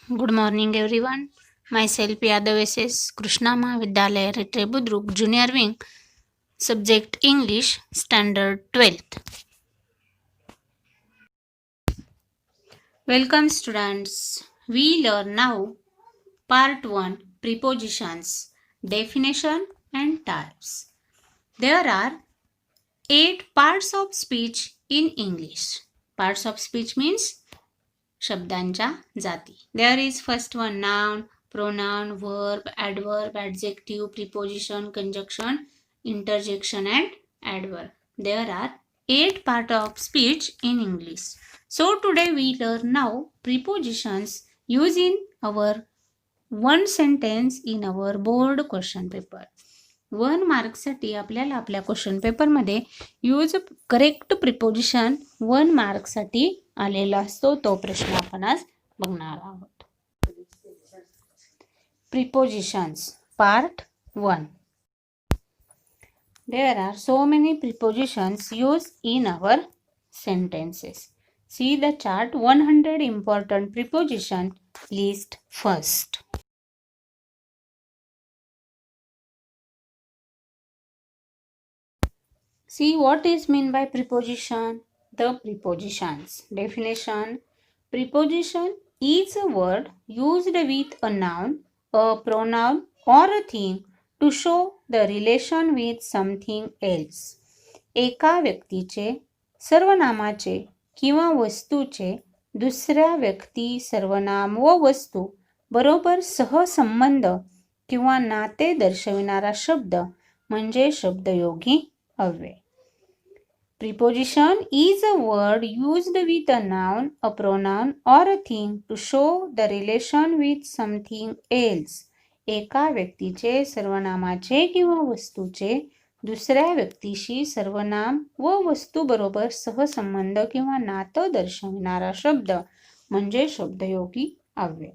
Good morning, everyone. Myself Yadav SS Krishna Mahavidyalaya Retre Budruk Junior Wing, Subject English, Standard 12th. Welcome, students. We learn now Part 1 Prepositions, Definition and Types. There are 8 parts of speech in English. Parts of speech means शब्दांच्या जाती. There is first one noun, pronoun, verb, adverb, adjective, preposition, conjunction, interjection and adverb. There are 8 parts of speech in English. So today we learn now prepositions used in our one sentence in our board question paper. 1 मार्कसाठी आपल्याला आपल्या question पेपरमध्ये use correct preposition 1 मार्कसाठी आलेला असतो. तो प्रश्न आपण आज बघणार आहोत. Prepositions part 1. There are so many prepositions used in our sentences. See the chart. 100 important preposition list first. See what is meant by preposition. The prepositions. Definition. Preposition is a word used with a noun, a pronoun or a thing to show the relation with something else. एका व्यक्तीचे, सर्वनामाचे किंवा वस्तूचे दुसऱ्या व्यक्ती, सर्वनाम व वस्तू बरोबर सहसंबंध किंवा नाते दर्शविणारा शब्द म्हणजे शब्दयोगी अव्यय. Preposition is a word used with a noun, a pronoun or a thing to show the relation with something else. एका व्यक्तीचे, सर्वनामाचे किंवा वस्तूचे दुसऱ्या व्यक्तीशी सर्वनाम व वस्तू बरोबर सहसंबंध किंवा नातं दर्शविणारा शब्द म्हणजे शब्दयोगी अव्यय.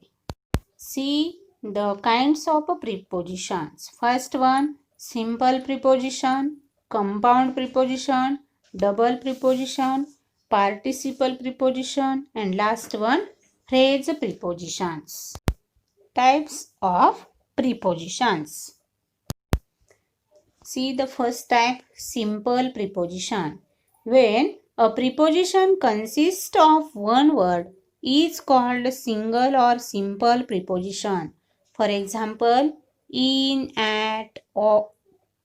See the kinds of prepositions. First one, simple preposition, compound preposition, double preposition, participle preposition, and last one, phrase prepositions. Types of prepositions. See the first type, simple preposition. When a preposition consists of one word is called single or simple preposition. For example, in, at, or,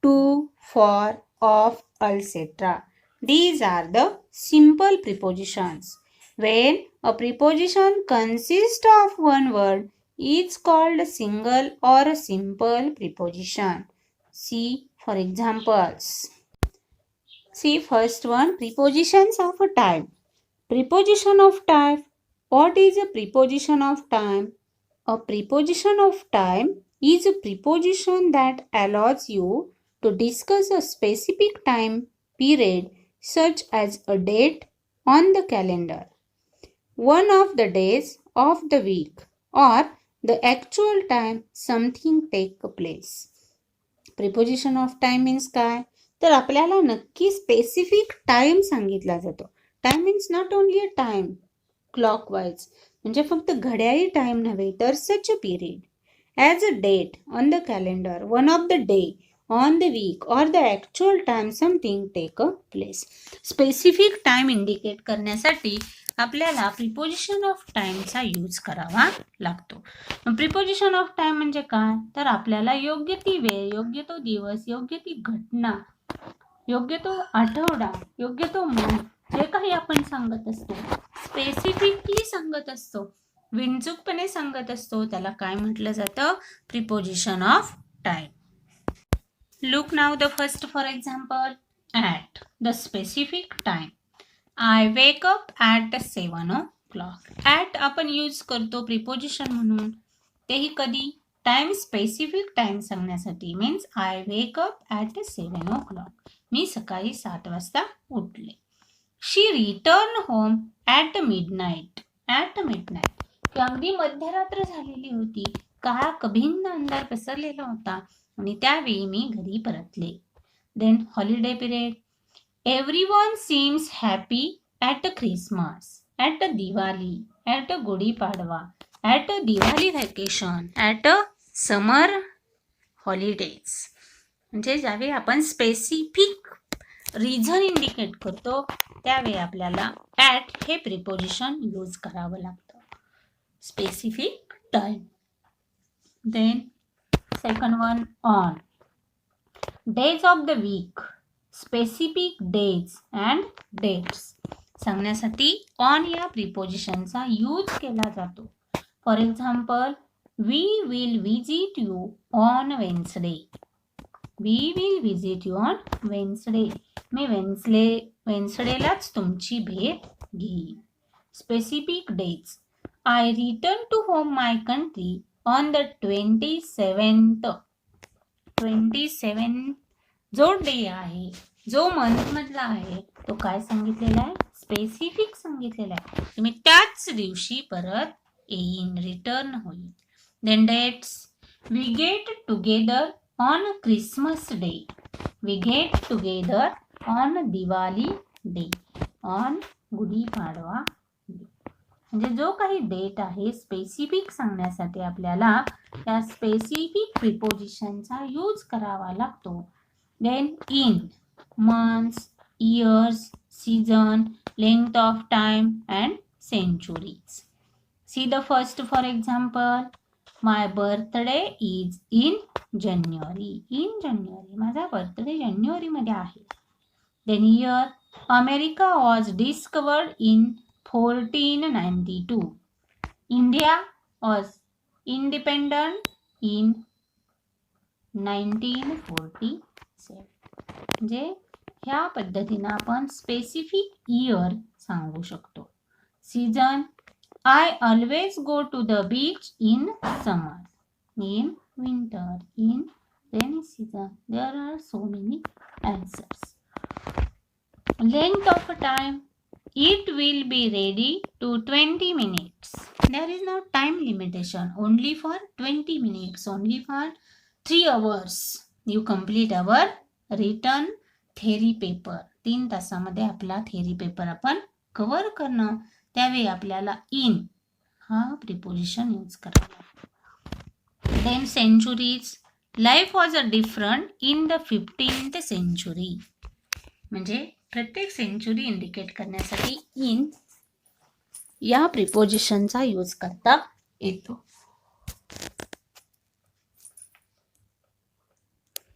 to, for, of, etc. These are the simple prepositions. When a preposition consists of one word, it's called a single or a simple preposition. See for examples. See first one, prepositions of a type. Preposition of type. What is a preposition of time? A preposition of time is a preposition that allows you to discuss a specific time period such as a date on the calendar, one of the days of the week, or the actual time something take place. Preposition of time means काय? तर आपल्याला नक्की specific time सांगितला जातो. Time means not only a time clockwise, म्हणजे फक्त घड्याळी time नव्हे तर such a period. As a date on the calendar, one of the day on the week or the actual time something take a place. Specific time indicate करण्यासाठी आपल्याला preposition of टाइमचा use करावा लागतो. Preposition of time म्हणजे काय? तर आपल्याला योग्य ती वेळ, योग्य तो दिवस, योग्य ती घटना, योग्य तो आठवडा, योग्य तो महिना जे काही आपण सांगत असतो, स्पेसिफिकली सांगत असतो, विनचूकपणे सांगत असतो, त्याला काय म्हटलं जातं? Preposition of time. Look now the first for example, at the specific time. I wake up at 7 o'clock. At आपण यूज करतो प्रिपोजिशन म्हणून, तेही कधी? टाइम, स्पेसिफिक टाइम सांगण्यासाठी. Means I wake up at 7 o'clock. मी सकाळी 7 वाजता उठले. She return home at midnight. At midnight, ती अगदी मध्यरात्र झालेली होती, काळा कभिन्न अंधार पसरलेला होता आणि त्यावेळी मी घरी परतले. Then holiday period. Everyone seems happy at Christmas, at Diwali, at Gudi Padwa, at a Diwali vacation, at a summer holidays. म्हणजे ज्यावेळी आपण स्पेसिफिक रिझन इंडिकेट करतो त्यावेळी आपल्याला ॲट हे प्रिपोजिशन यूज करावं लागतं. Specific time. Then second one on. Days of the week, specific days and dates सांगण्यासाठी on या प्रिपोजिशनचा यूज केला जातो. For example, we will visit you on Wednesday. We will visit you on Wednesday. मी वेन्सडेलाच तुमची भेट घेईन. Specific days. I return to home my country on the 27th. 27 जो डे आहे, जो मंथ मधला आहे, तो काय सांगितलेला आहे? स्पेसिफिक सांगितलेला आहे. मी त्याच दिवशी परत येईन, रिटर्न होईल. Then dates. We get together on Christmas day. We get together on Diwali day, on Gudi Padwa day. म्हणजे जो काही डेट आहे स्पेसिफिक सांगण्यासाठी आपल्याला त्या स्पेसिफिक प्रिपोजिशनचा यूज करावा लागतो. Then in, months, years, season, length of time and centuries. See the first. For example, my birthday is in January. In January, माझा बर्थडे जानेवारीमध्ये आहे. Then year, America was discovered in 1492. India was independent in 1947. म्हणजे ह्या पद्धतीने आपण specific year सांगू शकतो. Season, I always go to the beach in summer, in winter, in rainy season. There are so many answers. Length of time, it will be ready to 20 minutes. There is no time limitation, only for 20 minutes, only for 3 hours. You complete our written theory paper. 3 तासामध्ये आपला theory paper आपण cover करणं. त्यावेळी आपल्याला in हा preposition use करावा. Then centuries. Life was a different in the 15th century. म्हणजे प्रत्येक सेंचुरी इंडिकेट करण्यासाठी इन या प्रिपोजिशनचा यूज करता येतो.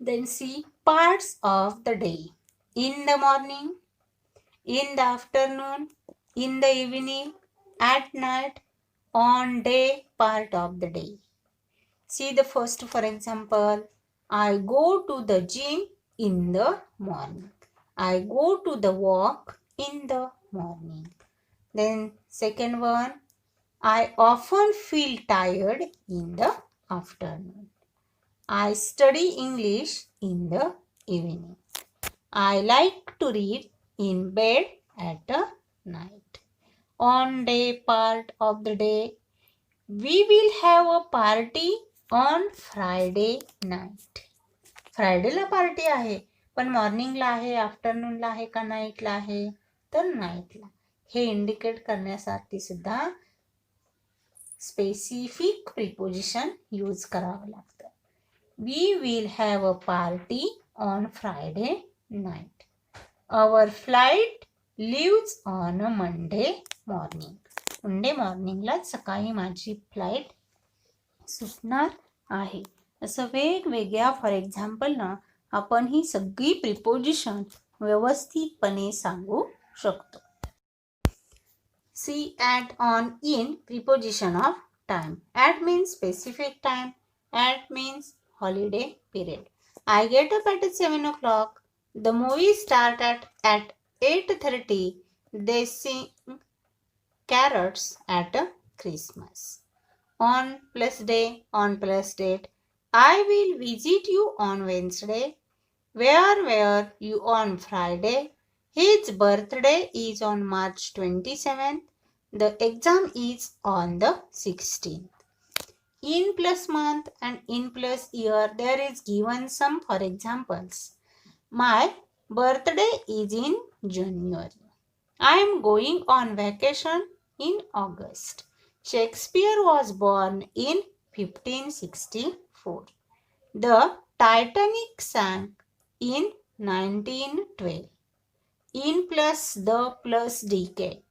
Then see parts of the day. In the morning, in the afternoon, in the evening, at night, on day, part of the day. See the first. For example, I go to the gym in the morning. I go to the walk in the morning. Then second one, I often feel tired in the afternoon. I study English in the evening. I like to read in bed at night. On day, part of the day. We will have a party on Friday night. फ्रायडेला party आहे, पण मॉर्निंगला आहे, आफ्टरनूनला आहे का नाईटला आहे? तर नाईटला. हे इंडिकेट करण्यासाठी सुद्धा स्पेसिफिक प्रिपोजिशन यूज करावं लागतं. We will have a party on Friday night. Our flight leaves on a Monday morning. Monday मॉर्निंगलाच सकाळी माझी फ्लाईट सुटणार आहे. असं वेगवेगळ्या फॉर एक्झाम्पल ना आपण ही सगळी प्रिपोजिशन व्यवस्थितपणे सांगू शकतो. See at, on, in preposition of time. At means specific time. At means holiday period. I get up at 7 o'clock. The movie start at 8:30. They sing carols at Christmas. On plus day, on plus date. I will visit you on Wednesday. Where you on Friday? His birthday is on March 27th. The exam is on the 16th. In plus month and in plus year, there is given some for examples. My birthday is in January. I am going on vacation in August. Shakespeare was born in 1564. The Titanic sank in 1912. In plus the plus decade.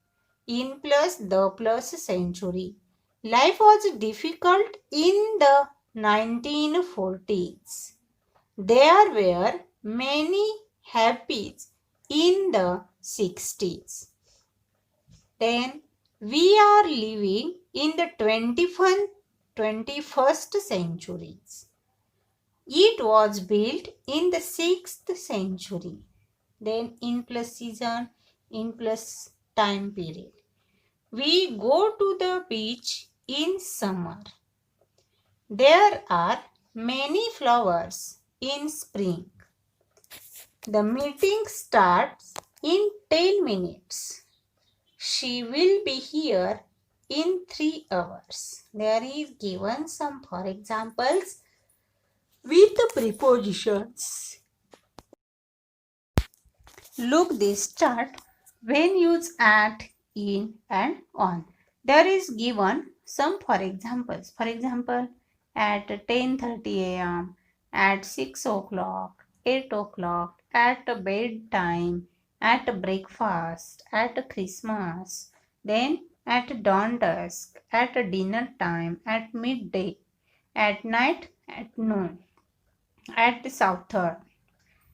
In plus the plus century. Life was difficult in the 1940s. There were many happies in the 60s. Then we are living in the 21st centuries. It was built in the 6th century. Then in plus season, in plus time period. We go to the beach in summer. There are many flowers in spring. The meeting starts in 10 minutes. She will be here in 3 hours. There is given some for examples with the prepositions. Look this chart when use at, in and on. There is given some for examples. For example, at 10:30 a.m., at 6 o'clock, 8 o'clock, at bedtime, at breakfast, at Christmas, then at dawn dusk, at dinner time, at midday, at night, at noon, at southern.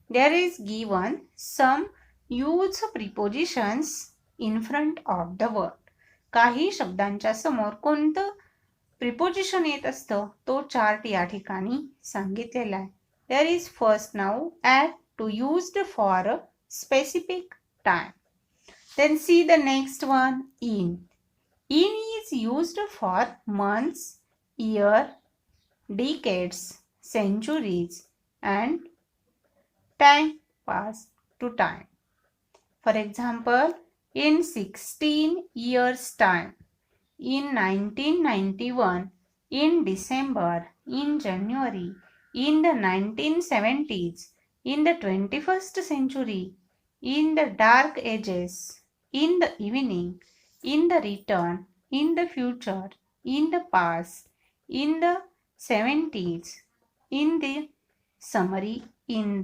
There is given some use prepositions in front of the word. काही शब्दांच्या समोर कोणतं preposition येत असतं तो chart या ठिकाणी सांगितलेला आहे. There is first now at to used for a specific time. Then see the next one in. In is used for months, year, decades, centuries and time pass to time. For example, in 16 years time, in 1991, in December, in January, in the 1970s, in the 21st century, in the dark ages, in the evening, in the return, in the future, in the past, in the 70s, in the summary, in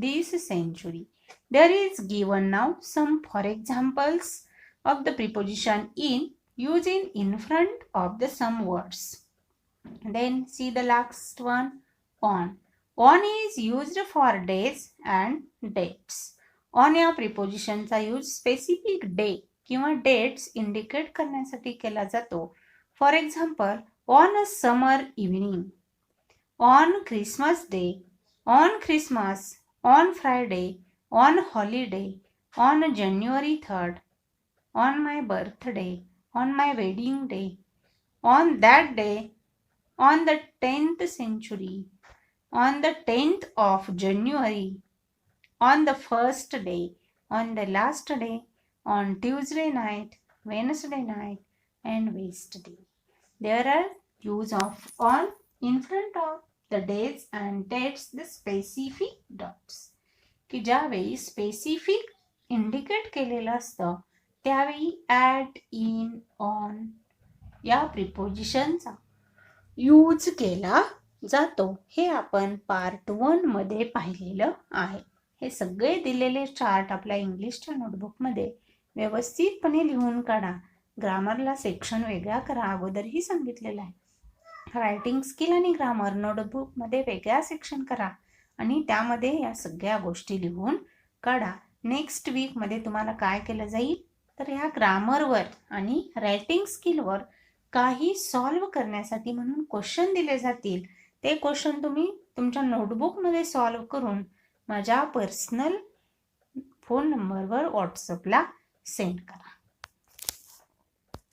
this century. There is given now some for examples of the preposition in using in front of the some words. Then see the last one on. On is used for days and dates. On या prepositionचा use specific day किंवा dates indicate करण्यासाठी केला जातो. For example, on a summer evening, on Christmas day, on Christmas, on Friday, on holiday, on January 3rd, on my birthday, on my wedding day, on that day, on the 10th century, on the 10th of January, on the first day, on the last day, on Tuesday night, Wednesday night, and Wednesday. There are use of on in front of the dates and dates the specific dots. की ज्यावेळी specific indicate केलेलं असतं त्यावेळी at, in, on या प्रिपोजिशनचा use केला जातो. हे आपण पार्ट 1 मध्ये पाहिलेलं आहे. हे सगळे दिलेले चार्ट आपल्या इंग्लिशच्या नोटबुकमध्ये व्यवस्थितपणे लिहून काढा. ग्रामरला सेक्शन वेगळा करा, अगोदरही सांगितलेलं आहे. रायटिंग स्किल आणि ग्रामर नोटबुकमध्ये वेगळा सेक्शन करा आणि त्यामध्ये या सगळ्या गोष्टी लिहून काढा. नेक्स्ट वीकमध्ये तुम्हाला काय केलं जाईल तर ह्या ग्रामरवर आणि रायटिंग स्किलवर काही सॉल्व करण्यासाठी म्हणून क्वेश्चन दिले जातील. ते क्वेश्चन तुम्ही तुमच्या नोटबुकमध्ये सॉल्व करून माझ्या पर्सनल फोन नंबरवर व्हॉट्सअपला सेंड करा.